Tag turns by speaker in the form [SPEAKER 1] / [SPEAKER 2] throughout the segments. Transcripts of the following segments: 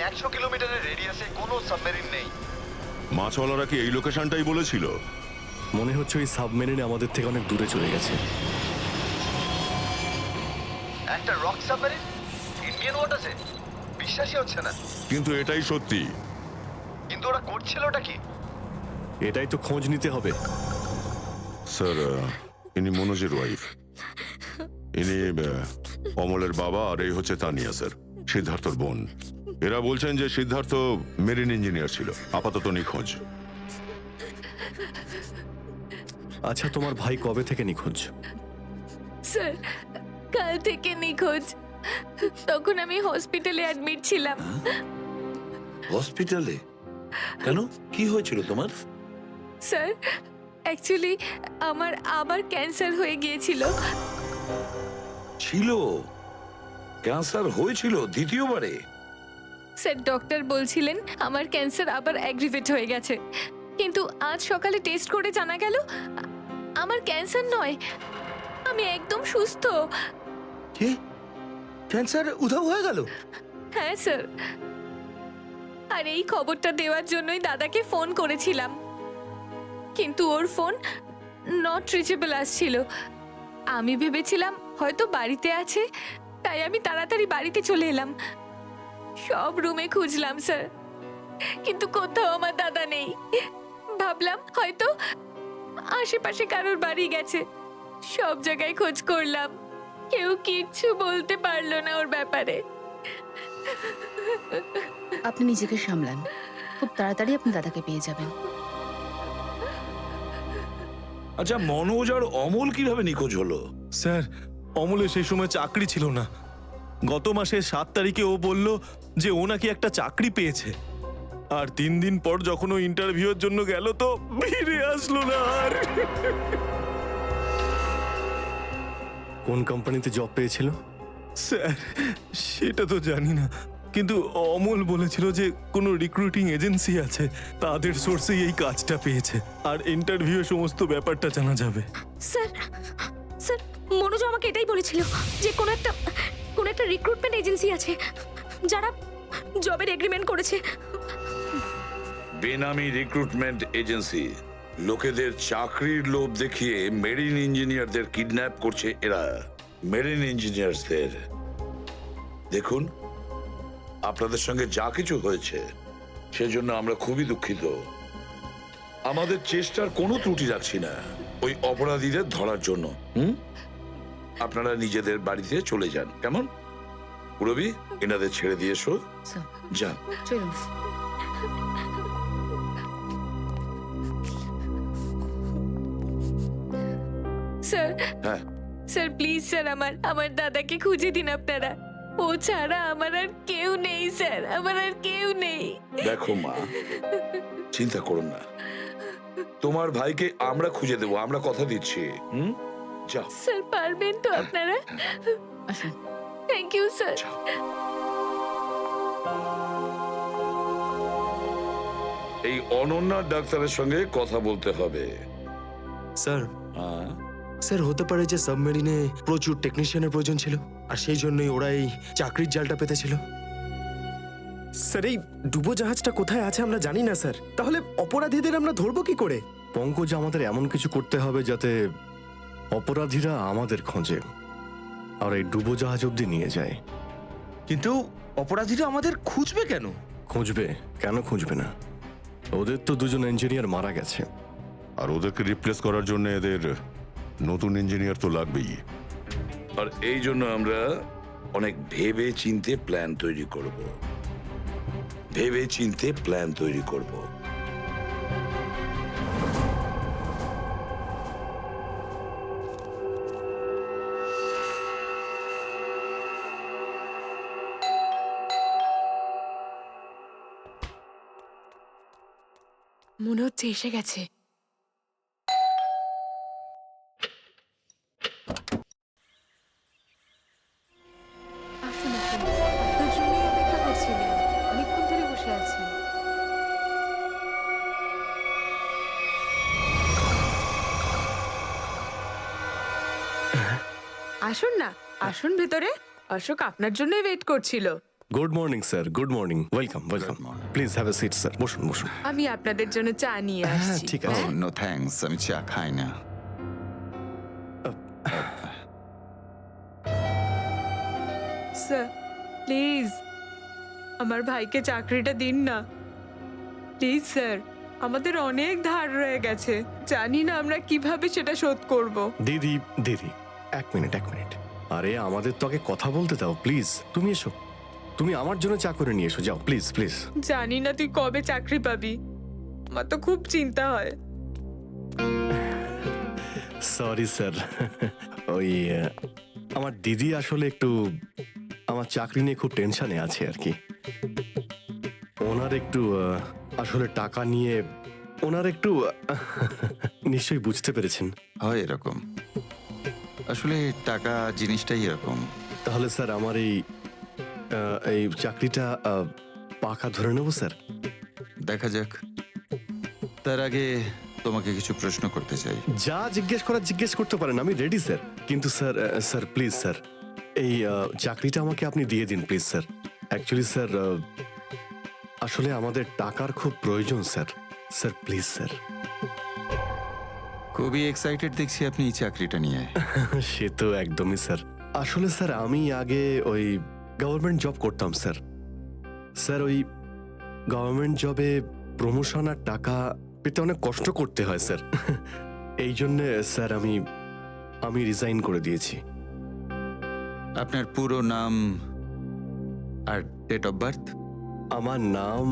[SPEAKER 1] 100 কিলোমিটারের রেডিয়াসে কোনো সাবমেরিন নেই।
[SPEAKER 2] মাছওয়ালারা কি এই লোকেশনটাই বলেছিল?
[SPEAKER 3] মনে হচ্ছে ওই সাবমেরিনে আমাদের থেকে অনেক দূরে চলে গেছে।
[SPEAKER 1] একটা রক সাবমেরিন ইন্ডিয়ান ওয়াটার্সে? বিশ্বাসই হচ্ছে না।
[SPEAKER 2] কিন্তু এটাই সত্যি।
[SPEAKER 1] কিন্তু ওরা করছিলটা কি?
[SPEAKER 3] এটাই তো খোঁজ নিতে হবে।
[SPEAKER 2] স্যার, ইনি মনোজের ওয়াইফ। ইনি অমলের বাবা, আর এই হচ্ছে তানিয়া স্যার, সিদ্ধার্থর বোন। এরা বলছেন যে সিদ্ধার্থ মেরিন ইঞ্জিনিয়ার ছিল, আপাতত নিখোঁজ।
[SPEAKER 3] আচ্ছা, তোমার ভাই কবে থেকে নিখোঁজ?
[SPEAKER 4] স্যার, কাল থেকে নিখোঁজ। তখন আমি হসপিটালে অ্যাডমিট ছিলাম।
[SPEAKER 5] হসপিটালে? কেন, কি হয়েছিল তোমার?
[SPEAKER 4] স্যার, অ্যাকচুয়ালি আমার আবার ক্যান্সার হয়ে গিয়েছিল।
[SPEAKER 5] ছিল? ক্যান্সার হয়েছিল দ্বিতীয়বারে?
[SPEAKER 4] স্যার, ডক্টর বলছিলেন আমার ক্যান্সার আবার অ্যাগ্রিভেট হয়ে গেছে, কিন্তু আজ সকালে টেস্ট করে জানা গেল আমার ক্যান্সার নয়, আমি একদম সুস্থ।
[SPEAKER 6] কি? ক্যান্সার উধাও হয়ে গেল?
[SPEAKER 4] হ্যাঁ স্যার, আর এই খবরটা দেওয়ার জন্যই দাদাকে ফোন করেছিলাম, কিন্তু ওর ফোন নট রিচেবল আসছিল। আমি ভেবেছিলাম হয়তো বাড়িতে আছে, তাই আমি তাড়াতাড়ি বাড়িতে চলে এলাম। সব রুমে খুঁজলাম স্যার, কিন্তু কোথাও আমার দাদা নেই। ভাবলাম হয়তো আশেপাশে কারোর বাড়ি গেছে। সব জায়গায় খোঁজ করলাম, কেউ কিচ্ছু বলতে পারলো না ওর ব্যাপারে।
[SPEAKER 7] আপনি নিজেকে সামলান, খুব তাড়াতাড়ি আপনি দাদাকে পেয়ে যাবেন।
[SPEAKER 5] আচ্ছা, মনোজ আর অমল কিভাবে নিখোঁজ হলো?
[SPEAKER 8] স্যার, অমলের সেই সময় চাকরি ছিল না। গত মাসের 7 তারিখে ও বলল যে ও নাকি একটা চাকরি পেয়েছে, আর 3 দিন পর যখন ও ইন্টারভিউয়ের জন্য গেল তো ফিরে আসলো না আর।
[SPEAKER 3] কোন কোম্পানিতে জব পেয়েছিল?
[SPEAKER 8] স্যার, সেটা তো জানি না, কিন্তু অমল বলেছিল যে কোনো রিক্রুটিং এজেন্সি আছে, তাদের সোর্সেই এই কাজটা পেয়েছে, আর ইন্টারভিউ সমস্ত ব্যাপারটা জানা যাবে।
[SPEAKER 4] স্যার, স্যার, মনোজ আমাকে এটাই বলেছিল যে কোন একটা রিক্রুটমেন্ট এজেন্সি আছে যারা জবের এগ্রিমেন্ট করেছে।
[SPEAKER 5] বেনামি রিক্রুটমেন্ট এজেন্সি লোকেদের চাকরির লোভ দেখিয়ে মেরিন ইঞ্জিনিয়ারদের কিডন্যাপ করছে এরা। মেরিন ইঞ্জিনিয়ারদের দেখুন, আপনাদের সঙ্গে যা কিছু হয়েছে সেজন্য আমরা খুবই দুঃখিত। আমাদের চেষ্টার কোনো ত্রুটি রাখছি না ওই অপরাধীদের ধরার জন্য। আপনারা নিজেদের বাড়িতে চলে যান, কেমন? পুরবি, এনাদের ছেড়ে দিয়ে এসো।
[SPEAKER 7] স্যার,
[SPEAKER 5] যান।
[SPEAKER 7] চলুন।
[SPEAKER 4] স্যার,
[SPEAKER 5] হ্যাঁ,
[SPEAKER 4] স্যার প্লিজ স্যার, আমার দাদাকে খুঁজে দিন আপনারা। ও ছাড়া আমার আর কেউ নেই স্যার, আমার আর কেউ নেই।
[SPEAKER 5] দেখো মা, চিন্তা করুন না, তোমার ভাইকে আমরা খুঁজে দেবো, আমরা কথা দিচ্ছি। যাও।
[SPEAKER 4] স্যার, পারবেন তো আপনারা?
[SPEAKER 7] আসুন।
[SPEAKER 4] Thank you sir.
[SPEAKER 5] এই অনন্যা ডাক্তারের সঙ্গে কথা বলতে হবে।
[SPEAKER 6] স্যার,
[SPEAKER 5] হ্যাঁ,
[SPEAKER 6] স্যার হতে পারে যে সাবমেরিনে প্রচুর টেকনিশিয়ানের প্রয়োজন ছিল, আর সেই জন্যই ওরা এই চাকরির জালটা পেতেছিল। স্যার, এই ডুবো জাহাজটা কোথায় আছে আমরা জানি না স্যার, তাহলে অপরাধীদের আমরা ধরবো কি করে?
[SPEAKER 3] পঙ্কজ, আমাদের এমন কিছু করতে হবে যাতে অপরাধীরা আমাদের খোঁজে আর এই ডুবোজাহাজ অব্দি নিয়ে যায়।
[SPEAKER 6] কিন্তু অপরাধীরা আমাদের খুঁজবে কেন?
[SPEAKER 3] খুঁজবে, কেন খুঁজবে না? ওদের তো 2জন ইঞ্জিনিয়ার মারা গেছে।
[SPEAKER 2] আর ওদেরকে রিপ্লেস করার জন্য এদের নতুন ইঞ্জিনিয়ার তো লাগবেই।
[SPEAKER 5] আর এই জন্য আমরা অনেক ভেবে চিন্তে প্ল্যান তৈরি করব। ভেবে চিন্তে প্ল্যান তৈরি করব।
[SPEAKER 4] মনে হচ্ছে এসে গেছে। আসুন, আসুন, আপনার জন্যই অপেক্ষা করছিলাম, অনেকক্ষণ ধরে বসে আছেন।
[SPEAKER 9] আসুন না, আসুন ভেতরে। অশোক আপনার জন্যই ওয়েট করছিল।
[SPEAKER 3] Good morning sir, good morning, welcome welcome. Please have a seat sir, বসুন বসুন।
[SPEAKER 9] আমি আপনাদের জন্য চা নিয়ে
[SPEAKER 3] হ্যাঁ
[SPEAKER 9] আসছি।
[SPEAKER 3] ঠিক আছে।
[SPEAKER 10] নো থ্যাঙ্কস, আমি চা খাই না।
[SPEAKER 9] স্যার প্লিজ আমার ভাইকে চাকরিটা দিন না প্লিজ স্যার, আমাদের অনেক ধার রয়ে গেছে, জানি না আমরা কিভাবে সেটা শোধ করব।
[SPEAKER 3] দিদি দিদি, এক মিনিট এক মিনিট। আরে আমাদের তো আগে কথা বলতে দাও প্লিজ। তুমি এসো, তুমি আমার জন্য চা করে নিয়ে এসো, যাও প্লিজ প্লিজ।
[SPEAKER 9] জানি না তুই কবে চাকরি পাবি, আমার তো খুব চিন্তা হয়।
[SPEAKER 3] সরি স্যার, ওই আমার দিদি আসলে একটু আমার চাকরি নিয়ে খুব টেনশনে আছে আর কি। ওনার একটু আসলে টাকা নিয়ে ওনার একটু নিশ্চয়ই বুঝতে পেরেছেন।
[SPEAKER 10] হয় এরকম, আসলে টাকা জিনিসটাই এরকম।
[SPEAKER 3] তাহলে স্যার আমার এই চাকরিটা পাকা ধরে নেবো স্যার?
[SPEAKER 10] দেখা যাক, তার আগে তোমাকে কিছু প্রশ্ন করতে চাই।
[SPEAKER 3] যা জিজ্ঞেস করার জিজ্ঞেস করতে পারেন, আমি রেডি স্যার। কিন্তু স্যার স্যার প্লিজ স্যার, এই চাকরিটা আমাকে আপনি দিয়ে দিন প্লিজ স্যার। অ্যাকচুয়ালি স্যার আসলে আমাদের টাকার খুব প্রয়োজন স্যার। Sir please sir.
[SPEAKER 10] খুবই এক্সাইটেড দেখছি আপনি এই চাকরিটা নিয়ে।
[SPEAKER 3] সে তো একদমই স্যার। আসলে স্যার আমি আগে ওই গভর্নমেন্ট জব করতাম স্যার। স্যার ওই গভর্নমেন্ট জবে প্রমোশন আর টাকা পেতে অনেক কষ্ট করতে হয় স্যার। এই জন্যে স্যার আমি রিজাইন করে দিয়েছি।
[SPEAKER 10] আপনার পুরো নাম আর ডেট অফ বার্থ?
[SPEAKER 3] আমার নাম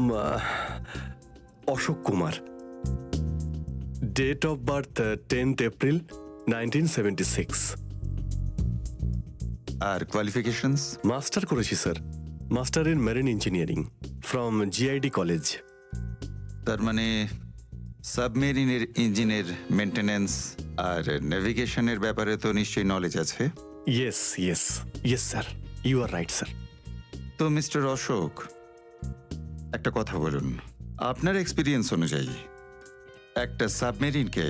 [SPEAKER 3] Ashok Kumar. Date of birth 10th April 1976।
[SPEAKER 10] আর কোয়ালিফিকেশনস?
[SPEAKER 3] মাস্টার করেছি sir, master in marine engineering from GID college.
[SPEAKER 10] তার মানে সাবমেরিনের ইঞ্জিনের মেনটেন্যান্স আর নেভিগেশনের ব্যাপারে তো নিশ্চয়ই নলেজ আছে।
[SPEAKER 3] Yes yes yes sir, you are right sir.
[SPEAKER 10] তো মিস্টার অশোক, একটা কথা বলুন, আপনার এক্সপিরিয়েন্স অনুযায়ী একটা সাবমেরিনকে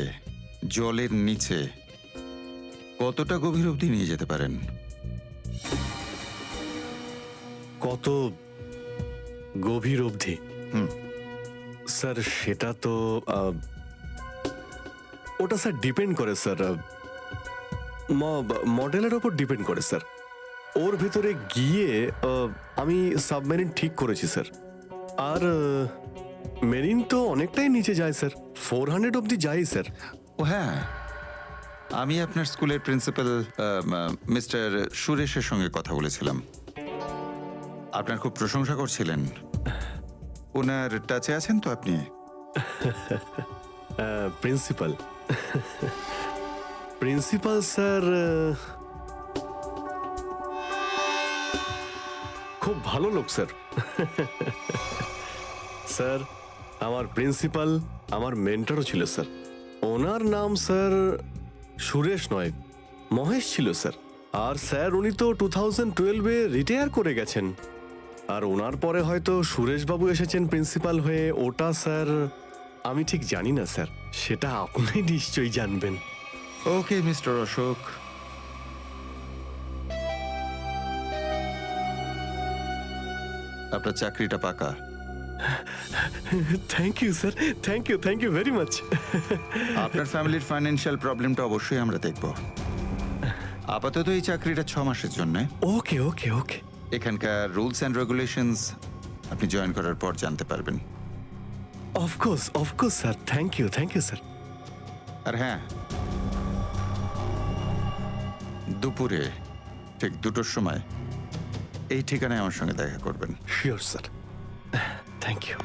[SPEAKER 10] জলের নিচে কতটা গভীর অবধি নিয়ে যেতে পারেন?
[SPEAKER 3] কত গভীর অবধি? স্যার সেটা তো ওটা স্যার ডিপেন্ড করে স্যার, মডেলের ওপর ডিপেন্ড করে স্যার। ওর ভেতরে গিয়ে আমি সাবমেরিন ঠিক করেছি স্যার। আর মেরিন তো অনেকটাই নিচে যায় স্যার, 400 অবধি যাই স্যার।
[SPEAKER 10] ও হ্যাঁ, আমি আপনার স্কুলের প্রিন্সিপাল মিস্টার সুরেশের সঙ্গে কথা বলেছিলাম, আপনার খুব প্রশংসা করছিলেন। ওনার টাচে আছেন তো আপনি?
[SPEAKER 3] প্রিন্সিপাল প্রিন্সিপাল স্যার খুব ভালো লোক স্যার। স্যার আমার প্রিন্সিপাল আমার মেন্টরও ছিল স্যার। ওনার নাম স্যার সুরেশ নয়, মহেশ ছিল স্যার। আর স্যার উনি তো 2012-এ রিটায়ার করে গেছেন। আর ওনার পরে হয়তো সুরেশবাবু এসেছেন প্রিন্সিপাল হয়ে, ওটা স্যার আমি ঠিক জানি না স্যার, সেটা আপনি নিশ্চয়ই জানবেন।
[SPEAKER 10] ওকে মিস্টার অশোক, আপনার চাকরিটা পাকা।
[SPEAKER 3] Thank you sir, thank you very much.
[SPEAKER 10] আপনার ফ্যামিলির ফাইন্যান্সিয়াল প্রবলেমটা অবশ্যই আমরা দেখব। আপাতত এই চাকরিটা 6 মাসের জন্য।
[SPEAKER 3] ওকে ওকে ওকে।
[SPEAKER 10] এখানকার রুলস অ্যান্ড রেগুলেশনস আপনি জয়েন করার পর জানতে পারবেন।
[SPEAKER 3] Of course sir, thank you sir.
[SPEAKER 10] আর হ্যাঁ, দুপুরে ঠিক 2টোর সময় এই ঠিকানায় আমার সঙ্গে দেখা করবেন।
[SPEAKER 3] Sure sir, thank you.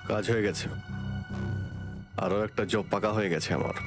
[SPEAKER 3] কাজ হয়ে গেছে, আরো একটা জব পাকা হয়ে গেছে আমার।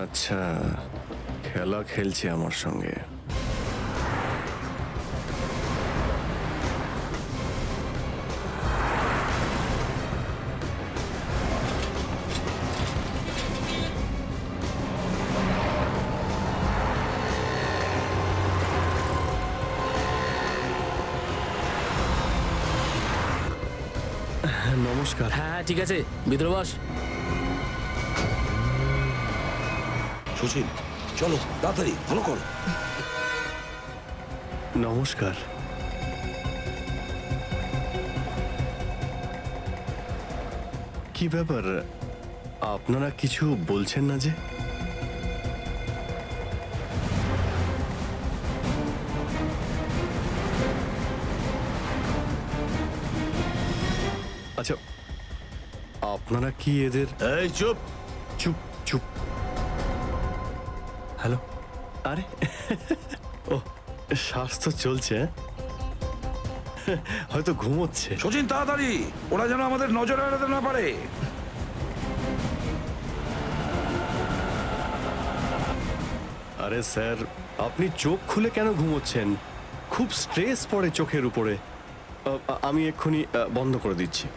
[SPEAKER 3] আচ্ছা, খেলা খেলছে আমার সঙ্গে। নমস্কার।
[SPEAKER 11] হ্যাঁ ঠিক আছে, ভিতরে বস।
[SPEAKER 5] সুশীল, চলো তাড়াতাড়ি ফলো করো।
[SPEAKER 3] নমস্কার। কি ব্যাপার, আপনারা কিছু বলছেন না যে? আচ্ছা, আপনারা কি এদের...
[SPEAKER 8] এই চুপ।
[SPEAKER 3] চুপ চুপ। হ্যালো। আরে ও, শ্বাস তো চলছে, হয়তো ঘুমোচ্ছে।
[SPEAKER 5] সচিন তাড়াতাড়ি, ওরা যেন আমাদের নজরে এড়াতে না পারে।
[SPEAKER 3] আরে স্যার, আপনি চোখ খুলে কেন ঘুমোচ্ছেন? খুব স্ট্রেস পড়ে চোখের উপরে। আমি এক্ষুনি বন্ধ করে দিচ্ছি।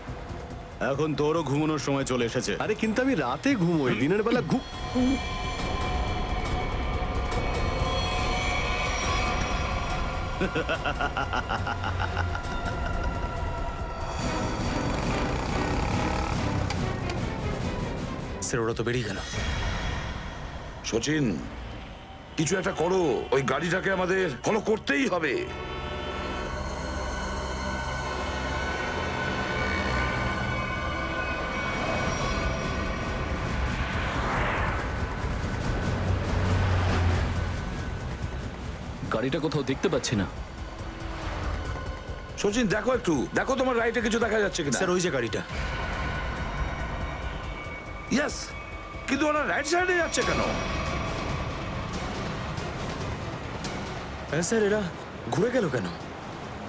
[SPEAKER 8] এখন তোরও ঘুমানোর সময় চলে এসেছে।
[SPEAKER 3] আরে কিন্তু আমি রাতে ঘুমোই, দিনের বেলা
[SPEAKER 6] স্যার ওরা তো বেরিয়ে গেল।
[SPEAKER 5] সচিন, কিছু একটা করো, ওই গাড়িটাকে আমাদের ফলো করতেই হবে।
[SPEAKER 11] গাড়িটা কোথাও দেখতে পাচ্ছি না।
[SPEAKER 5] সচিন দেখো একটু, দেখো তোমার রাইটে কিছু দেখা যাচ্ছে কিনা।
[SPEAKER 6] স্যার ওই যে গাড়িটা।
[SPEAKER 5] ইয়েস, কিন্তু ওরা রাইট সাইডে যাচ্ছে কেন?
[SPEAKER 6] হ্যাঁ স্যার, এরা ঘুরে গেল কেন?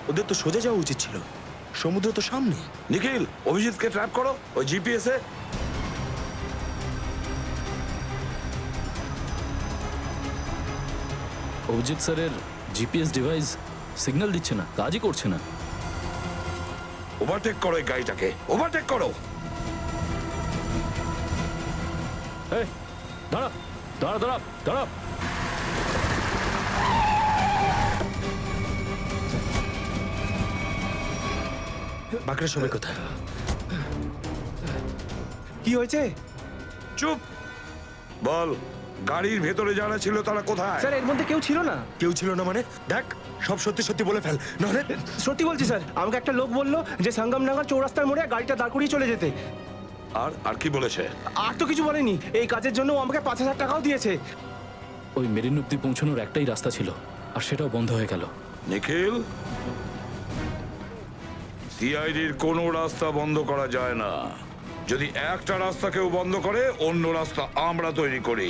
[SPEAKER 6] ওদের তো সোজা যাওয়া উচিত ছিল, সমুদ্র তো সামনে।
[SPEAKER 5] নিখিল, অভিজিৎকে ট্র্যাপ করো ওই জিপিএস এ।
[SPEAKER 11] অভিজিৎ স্যারের জিপিএস ডিভাইস সিগন্যাল দিচ্ছে না, কাজই করছে না।
[SPEAKER 5] ওভারটেক করো এই গাড়িটাকে, ওভারটেক করো।
[SPEAKER 11] এই দাঁড়া দাঁড়া দাঁড়া দাঁড়া।
[SPEAKER 6] বাঁকড়া সবাই কোথায়?
[SPEAKER 8] কি হয়েছে?
[SPEAKER 5] চুপ, বল গাড়ির ভেতরে যারা ছিল তারা কোথায়?
[SPEAKER 8] স্যার এর মধ্যে কেউ ছিল না।
[SPEAKER 6] কেউ ছিল না মানে? দেখ, সব সত্যি সত্যি বলে ফেল, নাহলে...
[SPEAKER 8] সত্যি বলছি স্যার, আমাকে একটা লোক বললো যে সঙ্গমনগর চৌরাস্তার মোড়ে গাড়িটা দাঁড় করিয়ে চলে যেতে।
[SPEAKER 5] আর আর কি বলেছে?
[SPEAKER 8] আর তো কিছু বলেনি। এই কাজের জন্য ও আমাকে 5,000 টাকাও দিয়েছে।
[SPEAKER 11] ওই মেরিন অব্দি পৌঁছানোর একটাই রাস্তা ছিল, আর সেটাও বন্ধ হয়ে গেল।
[SPEAKER 5] নিখিল, সিআইডির কোনো রাস্তা বন্ধ করা যায় না। যদি একটা রাস্তা কেউ বন্ধ করে, অন্য রাস্তা আমরা তৈরি করি।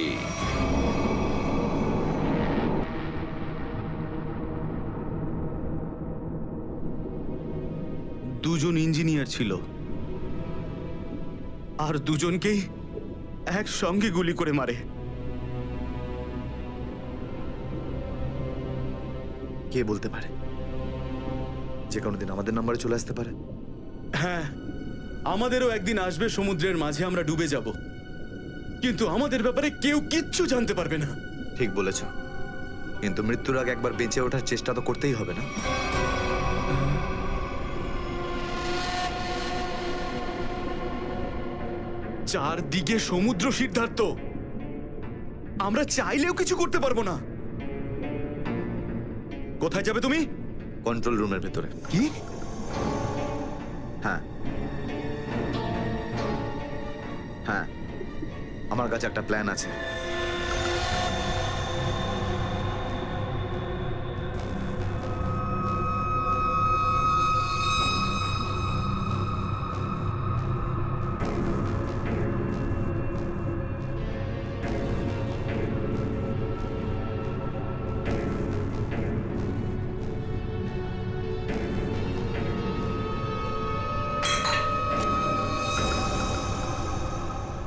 [SPEAKER 8] দুজন ইঞ্জিনিয়ার ছিল, আর দুজনকেই একসঙ্গে গুলি করে মারে।
[SPEAKER 6] কে বলতে পারে? যে কোনো দিন আমাদের নাম্বারে চলে আসতে পারে।
[SPEAKER 8] হ্যাঁ, আমাদেরও একদিন আসবে, সমুদ্রের মাঝে আমরা ডুবে যাব, কিন্তু আমাদের ব্যাপারে কেউ কিচ্ছু জানতে পারবে না।
[SPEAKER 1] ঠিক বলেছ, কিন্তু মৃত্যুর আগে একবার বেঁচে ওঠার চেষ্টা তো করতেই হবে না?
[SPEAKER 8] চারদিকে সমুদ্র, সিদ্ধার্থ, আমরা চাইলেও কিছু করতে পারবো না। কোথায় যাবে তুমি?
[SPEAKER 1] কন্ট্রোল রুমের ভেতরে।
[SPEAKER 8] কি?
[SPEAKER 1] হ্যাঁ হ্যাঁ, আমার কাছে একটা প্ল্যান আছে।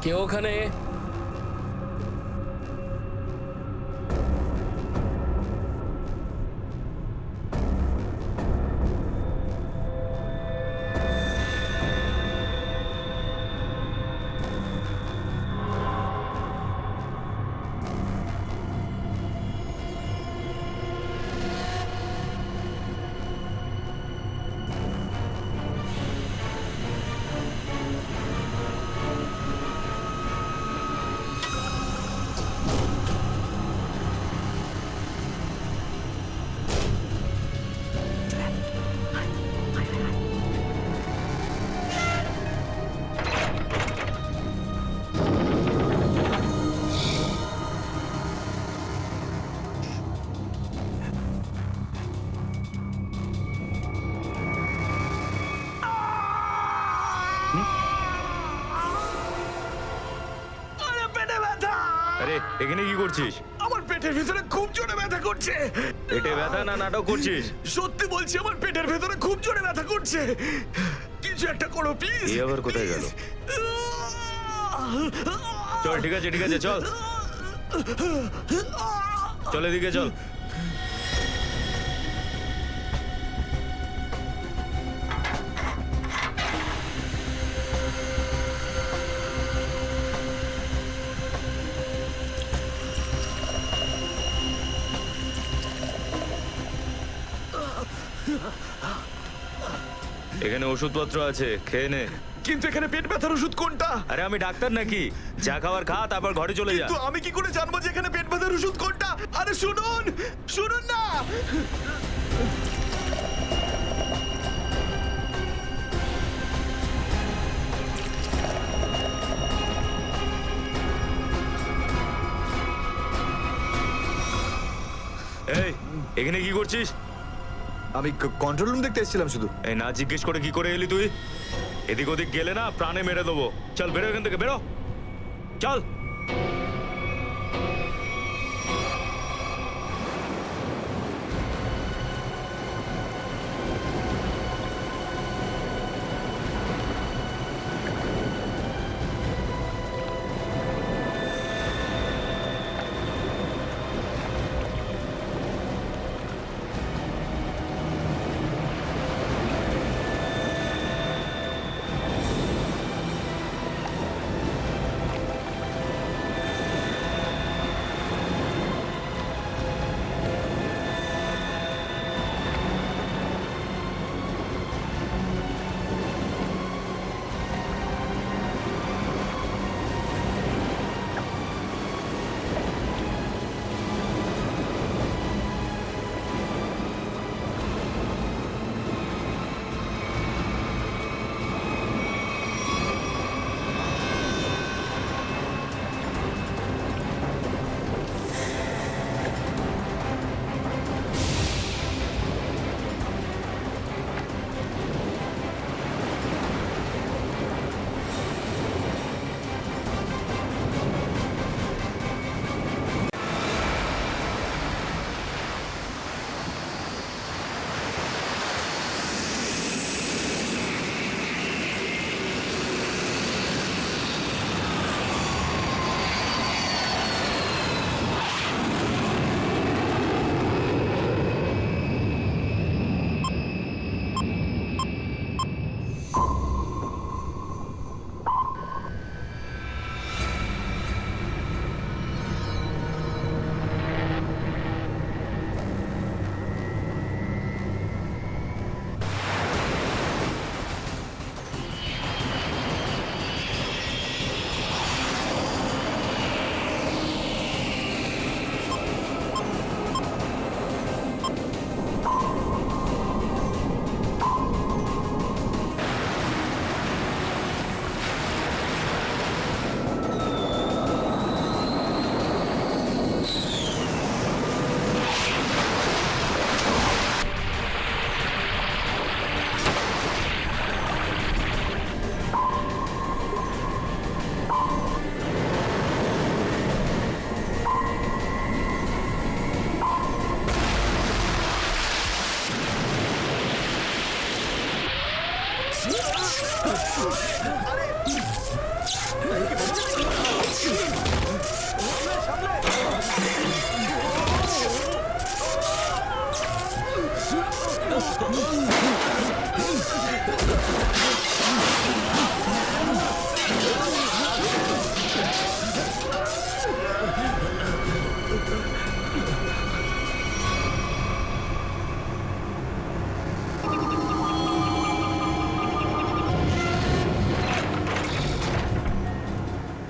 [SPEAKER 11] কেউ ওখানে?
[SPEAKER 12] এখানে কি করছিস?
[SPEAKER 8] আমার পেটের ভিতরে খুব জোরে ব্যথা করছে।
[SPEAKER 12] পেটে ব্যথা না নাটক করছিস?
[SPEAKER 8] সত্যি বলছি, আমার পেটের ভেতরে খুব জোরে ব্যথা করছে। কিছু একটা করো প্লিজ।
[SPEAKER 12] এই আবার কোথায় গেল? চল ঠিক আছে ঠিক আছে চল চল এদিকে চল। এখানে ওষুধপত্র আছে, খেয়ে নে।
[SPEAKER 8] কিন্তু এখানে পেট ব্যথার ওষুধ কোনটা?
[SPEAKER 12] আরে আমি ডাক্তার নাকি? যা খাবার খা, তারপর ঘরে চলে যা।
[SPEAKER 8] কিন্তু আমি কি করে জানবো যে এখানে পেট ব্যথার ওষুধ কোনটা? আরে শুনুন, শুনুন না।
[SPEAKER 12] এই এখানে কি করছিস?
[SPEAKER 1] আমি কন্ট্রোল রুম দেখতে এসেছিলাম শুধু।
[SPEAKER 12] এই না জিজ্ঞেস করে কি করে এলি তুই? এদিক ওদিক গেলে না প্রাণে মেরে দেবো। চল বেরো এখান থেকে, বেরো চল।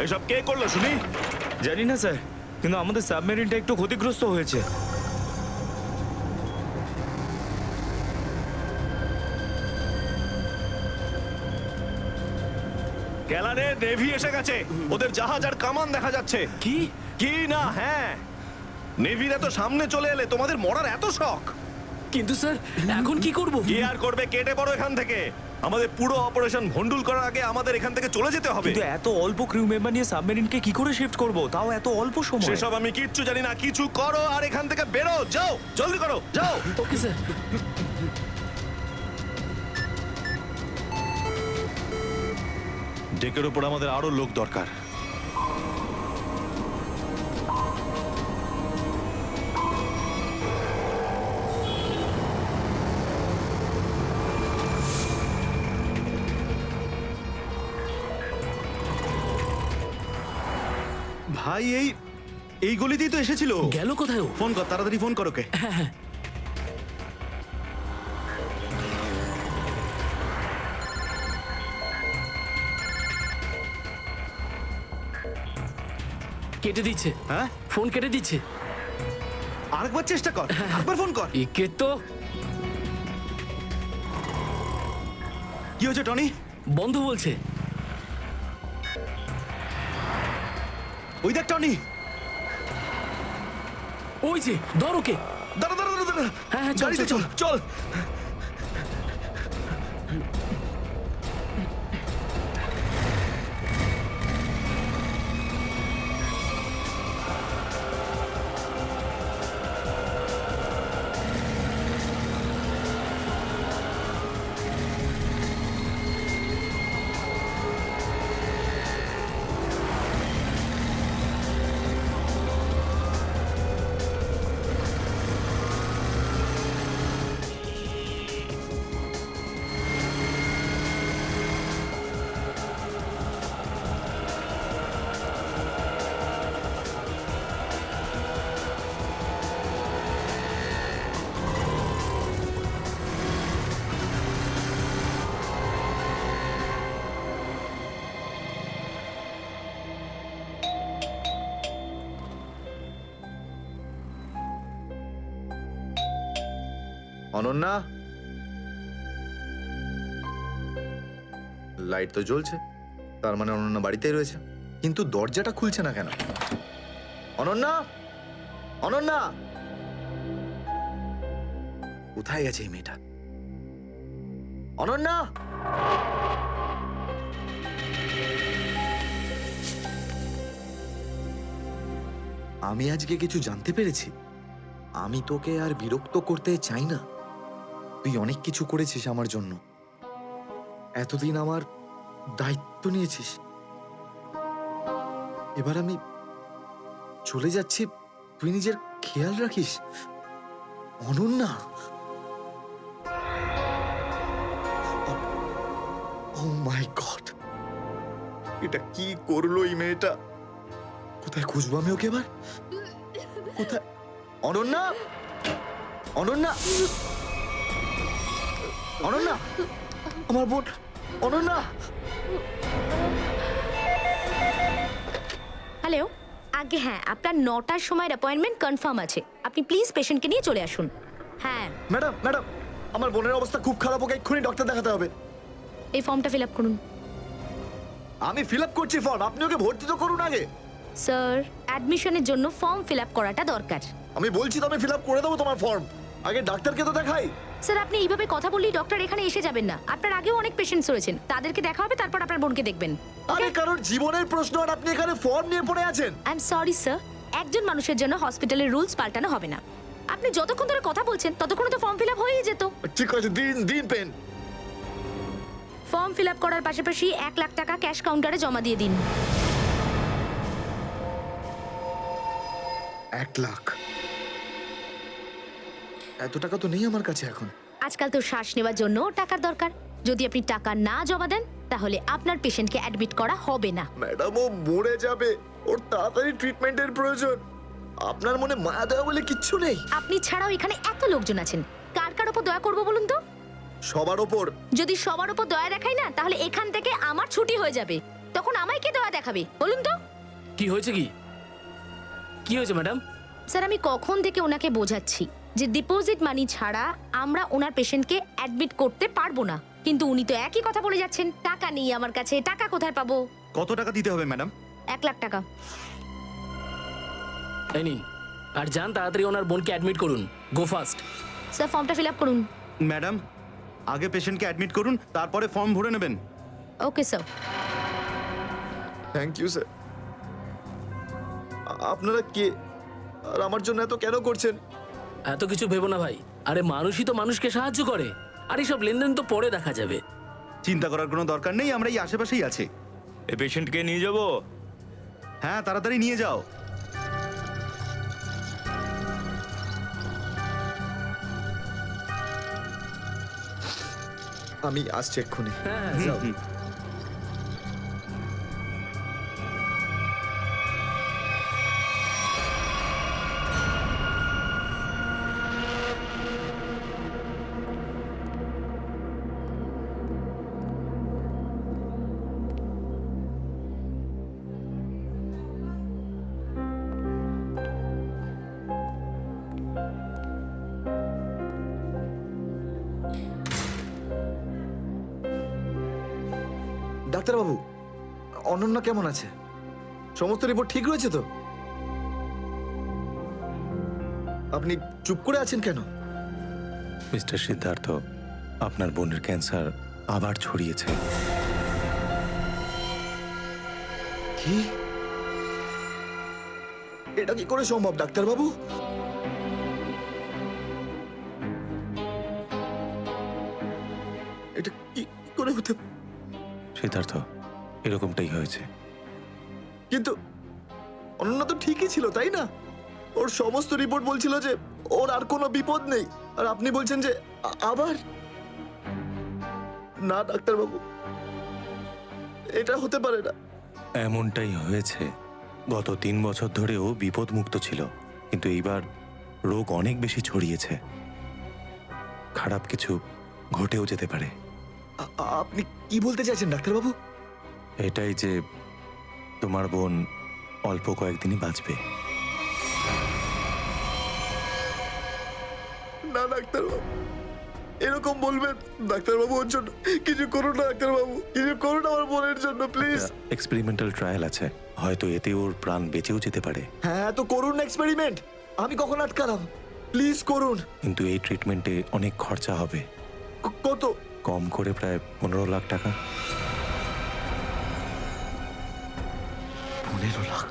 [SPEAKER 12] এসব কে করলো শুনি? জানি না স্যার, কিন্তু আমাদের সাবমেরিনটা একটু ক্ষতিগ্রস্ত হয়েছে।
[SPEAKER 8] গ্যালারে নেভি এসে গেছে, ওদের জাহাজ আর কামান দেখা যাচ্ছে।
[SPEAKER 11] কি
[SPEAKER 8] কি না? হ্যাঁ, নেভির এত সামনে চলে এলে তোমাদের মরার এত শখ।
[SPEAKER 11] কিন্তু স্যার এখন কি করব?
[SPEAKER 8] কি আর করবে, কেটে পড়ো এখান থেকে। আমাদের পুরো অপারেশন ভন্ডুল করার আগে আমাদের এখান থেকে চলে যেতে হবে।
[SPEAKER 12] কিন্তু এত অল্প ক্রিউ মেম্বার নিয়ে সাবমেরিনকে কি করে শিফট করব, তাও এত অল্প সময়?
[SPEAKER 8] সেসব আমি কিচ্ছু জানি না, কিছু করো আর এখান থেকে বেরো, যাও, জলদি করো, যাও।
[SPEAKER 11] Okay sir.
[SPEAKER 8] ডেকের উপর আমাদের আরো লোক দরকার।
[SPEAKER 6] ভাই এই গলিতেই তো এসেছিল।
[SPEAKER 11] গেল কোথায় ও?
[SPEAKER 6] ফোন কর, তাড়াতাড়ি ফোন কর ওকে।
[SPEAKER 11] কেটে দিচ্ছে।
[SPEAKER 6] হ্যাঁ,
[SPEAKER 11] ফোন কেটে দিচ্ছে।
[SPEAKER 6] আরেকবার চেষ্টা কর, আরেকবার ফোন কর।
[SPEAKER 11] একে তো
[SPEAKER 6] কি হয়েছে টনি?
[SPEAKER 11] বন্ধ বলছে।
[SPEAKER 6] ওই দেখ টনি।
[SPEAKER 11] ওই যে, ধর ওকে।
[SPEAKER 6] দাঁড়া দাঁড়া দাঁড়া দাঁড়া।
[SPEAKER 11] হ্যাঁ, হ্যাঁ, চল,
[SPEAKER 6] গাড়িতে
[SPEAKER 11] চল,
[SPEAKER 6] চল চল।
[SPEAKER 1] অনন্যা, লাইট তো জ্বলছে, তার মানে অনন্যা বাড়িতেই রয়েছে, কিন্তু দরজাটা খুলছে না কেন? অনন্যা, অনন্যা, কোথায় গেছে এই মেয়েটা? অনন্যা, আমি আজকে কিছু জানতে পেরেছি। আমি তোকে আর বিরক্ত করতে চাই না। তুই অনেক কিছু করেছিস আমার জন্য, এতদিন আমার দায়িত্ব নিয়েছিস। এবার আমি চলে যাচ্ছি, তুই নিজের খেয়াল রাখিস। অনন্যা, ও মাই গড, এটা কি করলো এই মেয়েটা? কোথায় খুঁজবো আমি ওকে এবার? কোথায়? অনন্যা, অনন্যা, অনন্যা, আমার বোন অনন্যা।
[SPEAKER 7] হ্যালো, আগে হ্যাঁ, আপনার 9টার সময়ের অ্যাপয়েন্টমেন্ট কনফার্ম আছে। আপনি প্লিজ পেশেন্টকে নিয়ে চলে আসুন। হ্যাঁ,
[SPEAKER 1] ম্যাডাম, ম্যাডাম, আমার বোনের অবস্থা খুব খারাপ, ওকে এক্ষুনি ডক্টর দেখাতে হবে।
[SPEAKER 7] এই ফর্মটা ফিল আপ করুন।
[SPEAKER 1] আমি ফিল আপ করছি ফর্ম, আপনি ওকে ভর্তি তো করুন আগে।
[SPEAKER 7] স্যার, অ্যাডমিশনের জন্য ফর্ম ফিল আপ করাটা দরকার।
[SPEAKER 1] আমি বলছি তো আমি ফিল আপ করে দেবো তোমার ফর্ম, আগে ডাক্তারকে তো দেখাই।
[SPEAKER 7] স্যার, আপনি এইভাবে কথা বললেই ডক্টর এখানে এসে যাবেন না। আপনার আগেও অনেক পেশেন্টস রয়েছেন, তাদেরকে দেখা হবে, তারপর আপনার বোনকে দেখবেন।
[SPEAKER 1] আরে কারোর জীবনের প্রশ্ন আর আপনি এখানে ফর্ম নিয়ে পড়ে আছেন।
[SPEAKER 7] আই এম সরি স্যার, একজন মানুষের জন্য হসপিটালের রুলস পাল্টানো হবে না। আপনি যতক্ষণ ধরে কথা বলছেন ততক্ষণ তো ফর্ম ফিল আপ হয়েই যেত।
[SPEAKER 1] ঠিক আছে, দিন দিন পেন।
[SPEAKER 7] ফর্ম ফিল আপ করার পাশাপাশি 1 লাখ টাকা ক্যাশ কাউন্টারে জমা দিয়ে দিন।
[SPEAKER 1] 1 লাখ? এত টাকা তো নেই আমার কাছে এখন।
[SPEAKER 7] আজকাল তো শ্বাস নেওয়ার জন্য টাকার দরকার। যদি আপনি টাকা না জমা দেন তাহলে আপনার পেশেন্টকে অ্যাডমিট করা হবে না।
[SPEAKER 1] ম্যাডাম, ও মরে যাবে, ওর তাড়াতাড়ি ট্রিটমেন্টের প্রয়োজন। আপনার মনে মায়া দেওয়া বলে কিচ্ছু নেই?
[SPEAKER 7] আপনি ছাড়াও এখানে এত লোকজন আছেন, কার কার উপর দয়া করবো বলুন তো?
[SPEAKER 1] সবার ওপর।
[SPEAKER 7] যদি সবার উপর দয়া দেখাই না, তাহলে এখান থেকে আমার ছুটি হয়ে যাবে। তখন আমায় কে দয়া দেখাবে বলুন তো?
[SPEAKER 11] কি হয়েছে? কি হয়েছে ম্যাডাম?
[SPEAKER 7] স্যার, আমি কখন থেকে ওনাকে বোঝাচ্ছি যে ডিপোজিট মানি ছাড়া আমরা ওনার পেশেন্টকে অ্যাডমিট করতে পারবো না, কিন্তু উনি তো একই কথা বলে যাচ্ছেন। টাকা নেই আমার কাছে, টাকা কোথায় পাবো?
[SPEAKER 6] কত টাকা দিতে হবে ম্যাডাম?
[SPEAKER 7] 1 লাখ টাকা।
[SPEAKER 11] এই নিন, আর যান তাড়াতাড়ি ওনার বোনকে অ্যাডমিট করুন। Go fast.
[SPEAKER 7] স্যার, ফর্মটা ফিল আপ করুন।
[SPEAKER 6] ম্যাডাম,
[SPEAKER 13] আগে পেশেন্টকে অ্যাডমিট করুন, তারপরে ফর্ম ভরে নেবেন।
[SPEAKER 7] Okay sir.
[SPEAKER 1] Thank you sir. আপনারা কে আর আমার জন্য এত কেন করছেন?
[SPEAKER 11] এত কিছু ভেবো না ভাই, আরে মানুষই তো মানুষকে সাহায্য করে, আর এইসব লেনদেন তো পরে দেখা যাবে।
[SPEAKER 13] চিন্তা করার কোনো দরকার নেই, আমরা এই আশেপাশেই আছি।
[SPEAKER 12] এই পেশেন্টকে নিয়ে যাবো।
[SPEAKER 13] হ্যাঁ, তাড়াতাড়ি নিয়ে যাও।
[SPEAKER 1] আমি আসছি এক্ষুনি।
[SPEAKER 11] হ্যাঁ যাও।
[SPEAKER 1] ডাক্তারবাবু, অনন্যা কেমন আছে? সমস্ত রিপোর্ট ঠিক রয়েছে তো? আপনি চুপ করে আছেন কেন?
[SPEAKER 6] মিস্টার সিদ্ধার্থ, আপনার বোনের ক্যান্সার আবার ছড়িয়েছে।
[SPEAKER 1] কি? এটা কি করে সম্ভব ডাক্তারবাবু? এটা কি করে হতে?
[SPEAKER 6] সিদ্ধার্থ, এরকমটাই হয়েছে।
[SPEAKER 1] কিন্তু অনন্যা তো ঠিকই ছিল, তাই না? ওর সমস্ত রিপোর্ট বলছিল যে ওর আর কোনো বিপদ নেই, আর আপনি বলছেন যে আবার? না ডাক্তারবাবু, এটা হতে পারে না।
[SPEAKER 6] এমনটাই হয়েছে। গত 3 বছর ধরে ও বিপদমুক্ত ছিল, কিন্তু এইবার রোগ অনেক বেশি ছড়িয়েছে। খারাপ কিছু ঘটেও যেতে পারে।
[SPEAKER 1] আপনি কি বলতে চাইছেন ডাক্তারবাবু?
[SPEAKER 6] এটাই যে তোমার বোন অল্প কয়েকদিনই বাঁচবে।
[SPEAKER 1] না ডাক্তারবাবু, এরকম বলবেন? ডাক্তারবাবু, ওর জন্য কিছু করুন না ডাক্তারবাবু, কিছু করুন আমার বোনের জন্য প্লিজ।
[SPEAKER 6] এক্সপেরিমেন্টাল ট্রায়াল আছে, হয়তো এতে ওর প্রাণ বেঁচেও যেতে পারে।
[SPEAKER 1] হ্যাঁ, তো করুন এক্সপেরিমেন্ট। আমি কখন আটকালাম? প্লিজ করুন।
[SPEAKER 6] কিন্তু এই ট্রিটমেন্টে অনেক খরচা হবে।
[SPEAKER 1] কত?
[SPEAKER 6] কম করে প্রায় 15 লাখ টাকা।
[SPEAKER 1] 15 লাখ?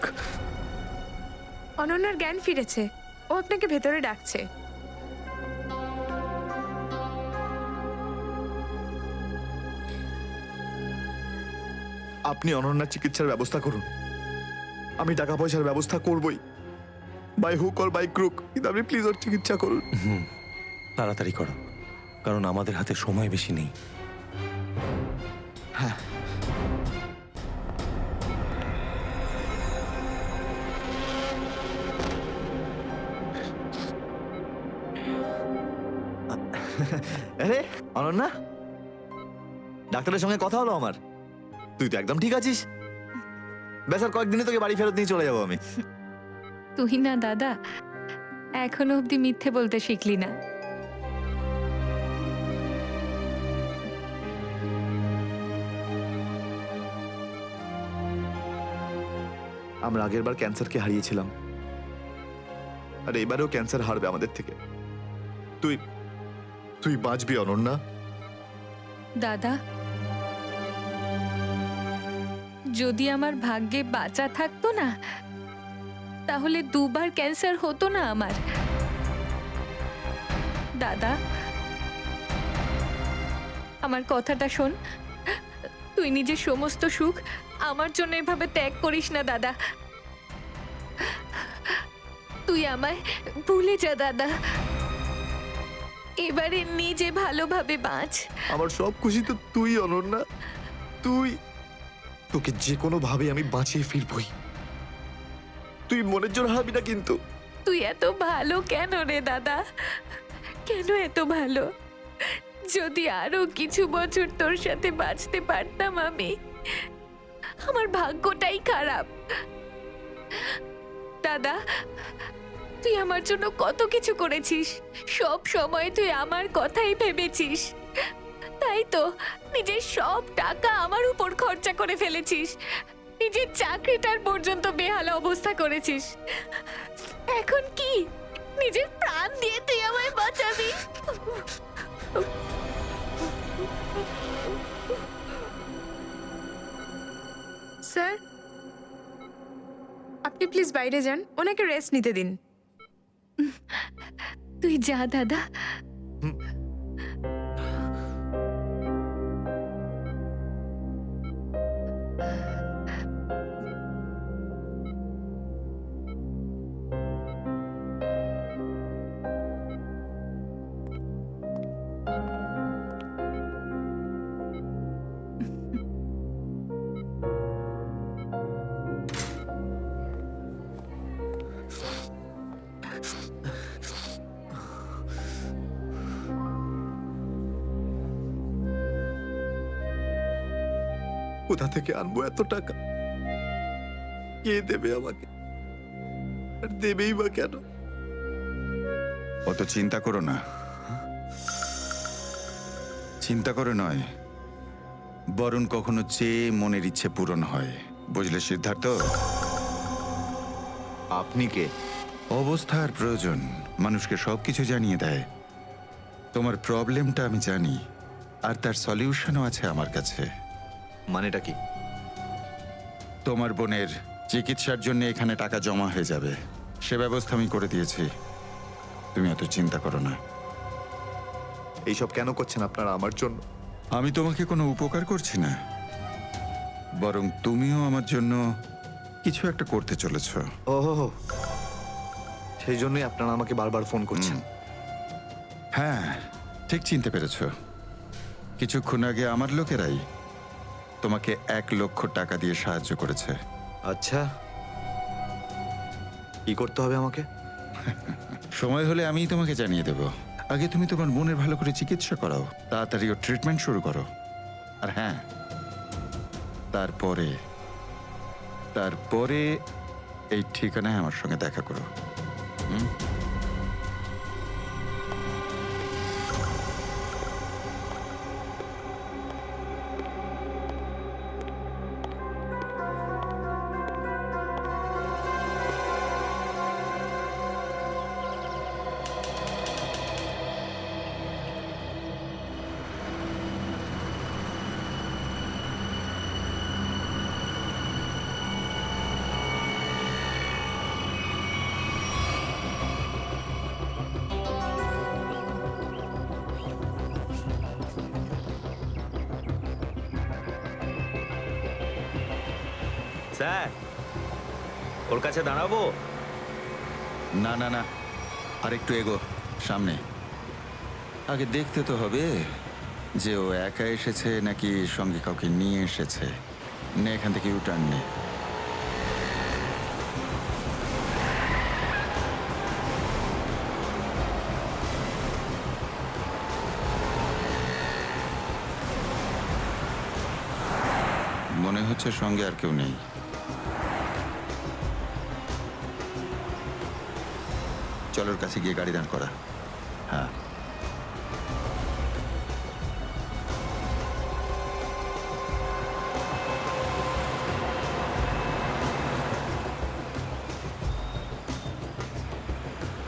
[SPEAKER 9] অনন্যার জ্ঞান ফিরেছে, ও আপনাকে ভেতরে ডাকছে।
[SPEAKER 1] আপনি অনন্যার চিকিৎসার ব্যবস্থা করুন। আমি টাকা পয়সার ব্যবস্থা করবই, by hook or by crook, কিন্তু আপনি প্লিজ ওর চিকিৎসা করুন।
[SPEAKER 6] তাড়াতাড়ি করো, কারণ আমাদের হাতে সময় বেশি নেই।
[SPEAKER 1] হ্যাঁ। আরে অনন্যা, ডাক্তারের সঙ্গে কথা হলো আমার। তুই তো একদম ঠিক আছিস। বেশ, আর কয়েকদিনে তোকে বাড়ি ফেরত নিয়ে চলে যাবো আমি।
[SPEAKER 4] তুই না দাদা, এখনো অব্দি মিথ্যে বলতে শিখলি না।
[SPEAKER 1] আমরা আগেরবার ক্যান্সারকে হারিয়েছিলাম, আর এবারেও ক্যান্সার হারবে আমাদের থেকে। তুই তুই বাঁচবি অনন্যা।
[SPEAKER 4] দাদা, যদি আমার ভাগ্যে বাঁচা থাকতো না, তাহলে 2 বার ক্যান্সার হতো না আমার। দাদা, আমার কথাটা শোন। তুই নিজের সমস্ত সুখ আমার জন্য এভাবে ত্যাগ করিস না দাদা। তুই আমায় ভুলে যা দাদা। এবারে নিজে ভালোভাবে বাঁচ।
[SPEAKER 1] আমার সব খুশি তো তুই অনন্যা। তুই, তোকে যে কোনো ভাবে আমি বাঁচিয়ে ফিরবই। তুই মনের জোর হারাবি না কিন্তু।
[SPEAKER 4] তুই এত ভালো কেন রে দাদা? কেন এত ভালো? যদি আরো কিছু বছর তোর সাথে বাঁচতে পারতাম আমি। আমার ভাগ্যটাই খারাপ। দাদা, তুই আমার জন্য কত কিছু করেছিস, সব সময় তুই আমার কথাই ভেবেছিস। তাই তো নিজের সব টাকা আমার উপর খরচা করে ফেলেছিস, নিজের চাকরিটার পর্যন্ত বেহালা অবস্থা করেছিস। এখন কি নিজের প্রাণ দিয়ে তুই আমায় বাঁচাবি?
[SPEAKER 9] স্যার আপনি প্লিজ বাইরে যান, ওনাকে রেস্ট নিতে দিন।
[SPEAKER 4] তুই যা দাদা।
[SPEAKER 1] কোথা থেকে আনবো এত টাকা? কে দেবে আমাকে? আর দেবেই বা কেন?
[SPEAKER 10] অত চিন্তা করো না। চিন্তা করে নয়, বরং কখনো চেয়ে মনের ইচ্ছে পূরণ হয়। বুঝলে সিদ্ধার্থ?
[SPEAKER 1] আপনি কে?
[SPEAKER 10] অবস্থার প্রয়োজন মানুষকে সবকিছু জানিয়ে দেয়। তোমার প্রবলেমটা আমি জানি, আর তার সলিউশনও আছে আমার কাছে।
[SPEAKER 1] মানেটা কি?
[SPEAKER 10] তোমার বোনের চিকিৎসার জন্য এখানে টাকা জমা হয়ে যাবে, সে ব্যবস্থা আমি করে দিয়েছি। তুমি এত চিন্তা করো না।
[SPEAKER 1] এইসব কেন করছেন আপনারা আমার জন্য?
[SPEAKER 10] আমি তোমাকে কোনো উপকার করছি না, বরং তুমিও আমার জন্য কিছু একটা করতে চলেছ।
[SPEAKER 1] ওহো, সেই জন্যই আপনারা আমাকে বারবার ফোন করছেন।
[SPEAKER 10] হ্যাঁ, ঠিক চিনতে পেরেছ। কিছুক্ষণ আগে আমার লোকেরাই তোমাকে 1 লক্ষ টাকা দিয়ে সাহায্য করেছে।
[SPEAKER 1] আচ্ছা, কি করতে হবে আমাকে?
[SPEAKER 10] সময় হলে আমিই তোমাকে জানিয়ে দেব। আগে তুমি তোমার বোনের ভালো করে চিকিৎসা করাও, তাড়াতাড়ি ওর ট্রিটমেন্ট শুরু করো। আর হ্যাঁ, তারপরে এই ঠিকানায় আমার সঙ্গে দেখা করো।
[SPEAKER 12] স্যার, ওর কাছে দাঁড়াবো?
[SPEAKER 10] না না না, আর একটু এগো সামনে। আগে দেখতে তো হবে যে ও একা এসেছে নাকি সঙ্গে কাউকে নিয়ে এসেছে। নে, এখান থেকে ইউটার্ন নে। মনে হচ্ছে সঙ্গে আর কেউ নেই। চলোর কাছে গিয়ে গাড়ি দাঁড় করা। হ্যাঁ,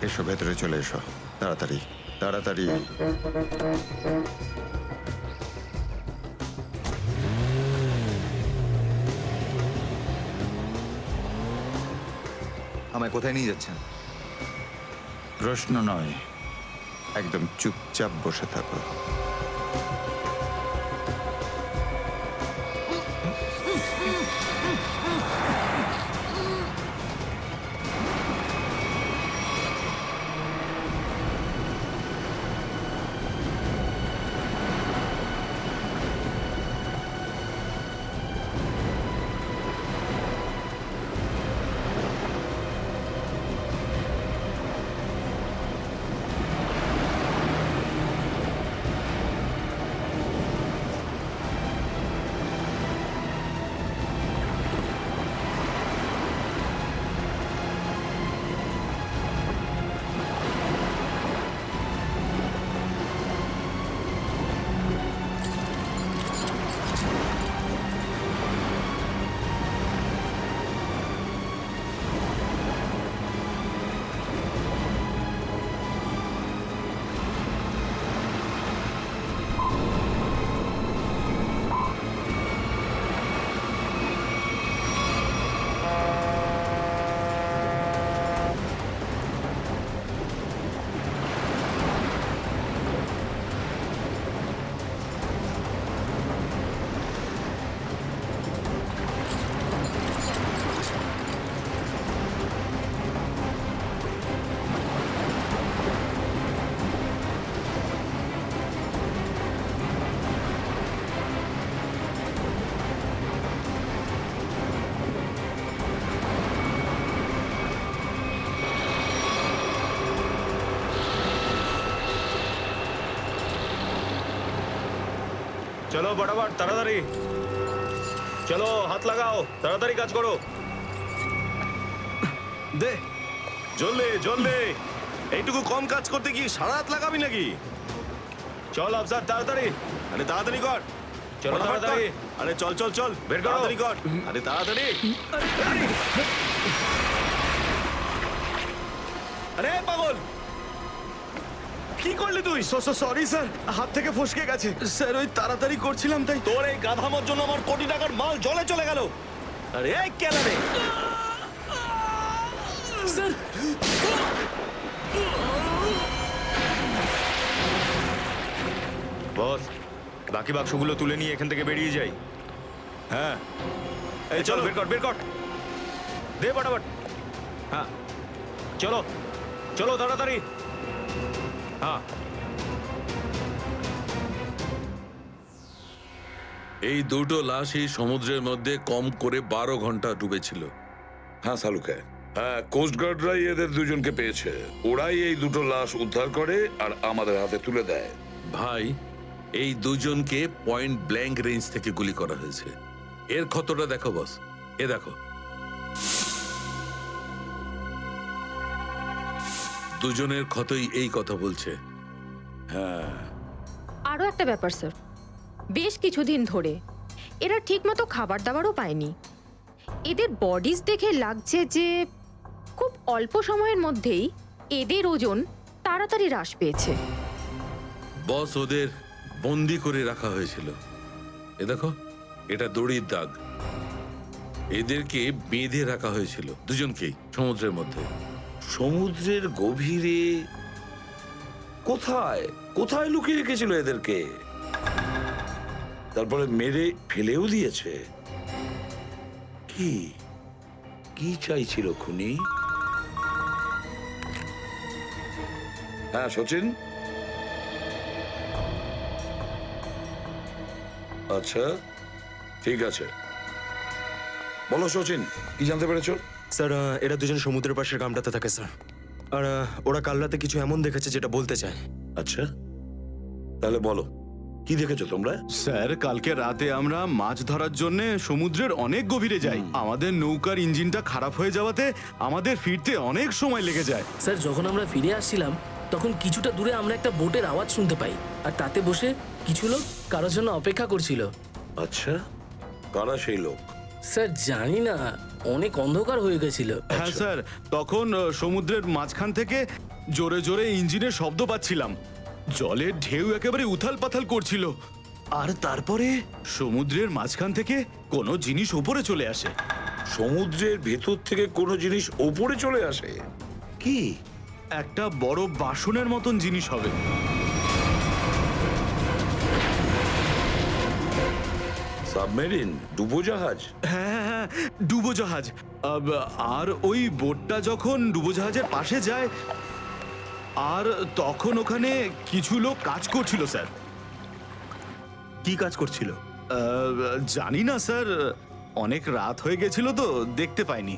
[SPEAKER 10] এসো, ভেতরে চলে এসো, তাড়াতাড়ি তাড়াতাড়ি।
[SPEAKER 1] আমায় কোথায় নিয়ে যাচ্ছেন?
[SPEAKER 10] প্রশ্ন নয়, একদম চুপচাপ বসে থাকো।
[SPEAKER 12] চলো ফটাফট তাড়াতাড়ি চলো, হাত লাগাও, তাড়াতাড়ি কাজ করো।
[SPEAKER 3] দে জলদি জলদি, এইটুকু কম কাজ করতে কি সারা রাত লাগাবি নাকি?
[SPEAKER 12] চল আফসার তাড়াতাড়ি,
[SPEAKER 3] আরে তাড়াতাড়ি কর,
[SPEAKER 12] চলো
[SPEAKER 3] ফটাফট
[SPEAKER 12] তাড়াতাড়ি।
[SPEAKER 3] কর। আরে চল চল চল,
[SPEAKER 12] বের করো।
[SPEAKER 3] তাড়াতাড়ি কর, আরে তাড়াতাড়ি। আরে পাগল, কি করলি তুই?
[SPEAKER 6] সরি স্যার, হাত থেকে ফসকে গেছে স্যার, ওই তাড়াতাড়ি করছিলাম তাই।
[SPEAKER 3] তোর এই গাধামোর জন্য আমার কোটি টাকার মাল জলে চলে গেল। আরে এই কেন রে?
[SPEAKER 11] স্যার
[SPEAKER 12] বস, বাকি বাক্সগুলো তুলে নিয়ে এখান থেকে বেরিয়ে যাই। হ্যাঁ, এই চল, বের কর বের কর, দে ফটাফট। হ্যাঁ চলো চলো তাড়াতাড়ি। হ্যাঁ,
[SPEAKER 5] এই দুটো লাশই সমুদ্রের মধ্যে কম করে 12 ঘন্টা ডুবেছিল। হ্যাঁ সালুকে, হ্যাঁ কোস্টগার্ডরাই এদের দুজনকে পেয়েছে। ওরাই এই দুটো লাশ উদ্ধার করে আর আমাদের হাতে তুলে দেয়। ভাই, এই দুজনকে পয়েন্ট ব্ল্যাঙ্ক রেঞ্জ থেকে গুলি করা হয়েছে। এর ক্ষতটা দেখো বস, এ দেখো। দুজনের ক্ষতই এই কথা বলছে। হ্যাঁ,
[SPEAKER 14] আরও একটা ব্যাপার স্যার, বেশ কিছুদিন ধরে এরা ঠিকমতো খাবার দাবারও পায়নি। এদের বডিজ দেখে লাগছে যে খুব অল্প সময়ের মধ্যেই এদের ওজন তাড়াতাড়ি হ্রাস পেয়েছে।
[SPEAKER 5] বস, ওদের বন্দি করে রাখা হয়েছিল। এ দেখো, এটা দড়ির দাগ। এদেরকে বেঁধে রাখা হয়েছিল দুজনকেই সমুদ্রের মধ্যে। সমুদ্রের গভীরে কোথায় কোথায় লুকিয়ে রেখেছিল এদেরকে, তারপরে মেরে ফেলেও দিয়েছে। কি কি চাইছিল খুনি? হ্যাঁ সচিন, আচ্ছা ঠিক আছে, বলো সচিন, কি জানতে পেরেছো?
[SPEAKER 6] স্যার এরা দুজন সমুদ্রের পাশের গ্রামটাতে থাকে স্যার, আর ওরা কাল রাতে কিছু এমন দেখেছে যেটা বলতে চায়।
[SPEAKER 5] আচ্ছা, তাহলে বলো কি দেখেছো তোমরা?
[SPEAKER 13] স্যার, কালকে রাতে আমরা মাছ ধরার জন্য সমুদ্রের অনেক গভীরে যাই। আমাদের নৌকার ইঞ্জিনটা খারাপ হয়ে যাওয়াতে আমাদের ফিরতে অনেক সময় লেগে যায়।
[SPEAKER 11] স্যার যখন আমরা ফিরে আসছিলাম তখন কিছুটা দূরে আমরা একটা বোটের আওয়াজ শুনতে পাই, আর তাতে বসে কিছু লোক কারোর জন্য অপেক্ষা করছিল।
[SPEAKER 5] আচ্ছা, কারা সেই লোক?
[SPEAKER 11] স্যার জানি না, অনেক অন্ধকার হয়ে গেছিল।
[SPEAKER 13] হ্যাঁ স্যার, তখন সমুদ্রের মাঝখান থেকে জোরে জোরে ইঞ্জিনের শব্দ পাচ্ছিলাম। জলের ঢেউ একেবারে উথাল পাথাল করছিল, আর তারপরে সমুদ্রের মাঝখান থেকে কোনো জিনিস উপরে চলে আসে।
[SPEAKER 5] সমুদ্রের ভেতর থেকে কোনো জিনিস ওপরে চলে আসে? কি?
[SPEAKER 13] একটা বড় বাসনের মতন জিনিস হবে।
[SPEAKER 5] সাবমেরিন, ডুবোজাহাজ?
[SPEAKER 13] হ্যাঁ হ্যাঁ, ডুবোজাহাজ। আর ওই বোটটা যখন ডুবোজাহাজের পাশে যায়, আর তখন ওখানে কিছু লোক কাজ করছিল স্যার।
[SPEAKER 6] কি কাজ করছিল?
[SPEAKER 13] জানি না স্যার, অনেক রাত হয়ে গেছিল তো দেখতে পাইনি।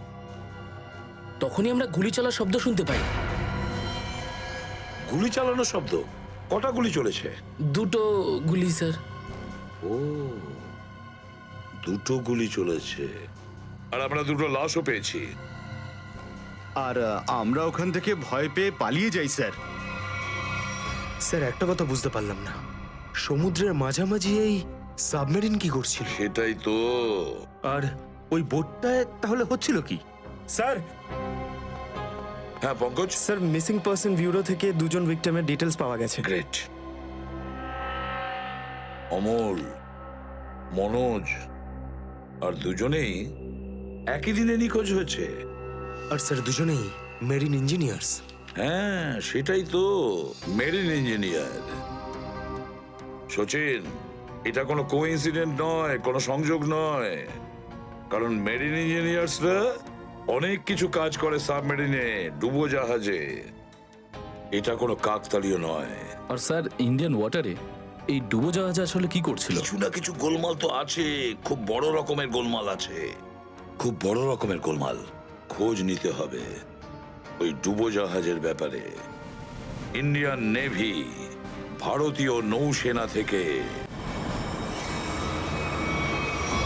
[SPEAKER 11] তখনই আমরা গুলি চলার শব্দ শুনতে পাই।
[SPEAKER 5] গুলি চালানোর শব্দ? কটা গুলি চলেছে?
[SPEAKER 11] দুটো গুলি স্যার।
[SPEAKER 5] ও, দুটো গুলি চলেছে। আর আমরা দুটো লাশও পেয়েছি।
[SPEAKER 13] আর আমরা ওখান থেকে ভয় পেয়ে পালিয়ে যাই স্যার।
[SPEAKER 6] স্যার একটা কথা বুঝতে পারলাম না, সমুদ্রের মাঝামাঝি এই সাবমেরিন কি করছিল?
[SPEAKER 5] সেটাই তো।
[SPEAKER 6] আর ওই বোটটায় তাহলে হচ্ছিল কি?
[SPEAKER 13] স্যার,
[SPEAKER 5] হ্যাঁ Pankaj?
[SPEAKER 6] Sir missing person bureau থেকে দুজন ভিকটিমের ডিটেলস পাওয়া গেছে।
[SPEAKER 5] গ্রেট। অমল, মনোজ আর দুজনেই একই দিনে নিখোঁজ হয়েছে।
[SPEAKER 6] আর স্যার দুজনেই মেরিন ইঞ্জিনিয়ার্স।
[SPEAKER 5] হ্যাঁ সেটাই তো, মেরিন ইঞ্জিনিয়ার। সচিন, এটা কোনো কোইন্সিডেন্ট নয়, কোনো সংযোগ নয়, কারণ মেরিন ইঞ্জিনিয়ার্সরা অনেক কিছু কাজ করে সাবমেরিনে, ডুবোজাহাজে। এটা কোনো কাকতালীয় নয়।
[SPEAKER 11] আর স্যার ইন্ডিয়ান ওয়াটারে এই ডুবোজাহাজ আসলে কি করছিল?
[SPEAKER 5] কিছু না কিছু গোলমাল তো আছে, খুব বড় রকমের গোলমাল আছে, খুব বড় রকমের গোলমাল। খোঁজ নিতে হবে ওই ডুবোজাহাজের ব্যাপারে। ইন্ডিয়ান নেভি, ভারতীয় নৌসেনা থেকে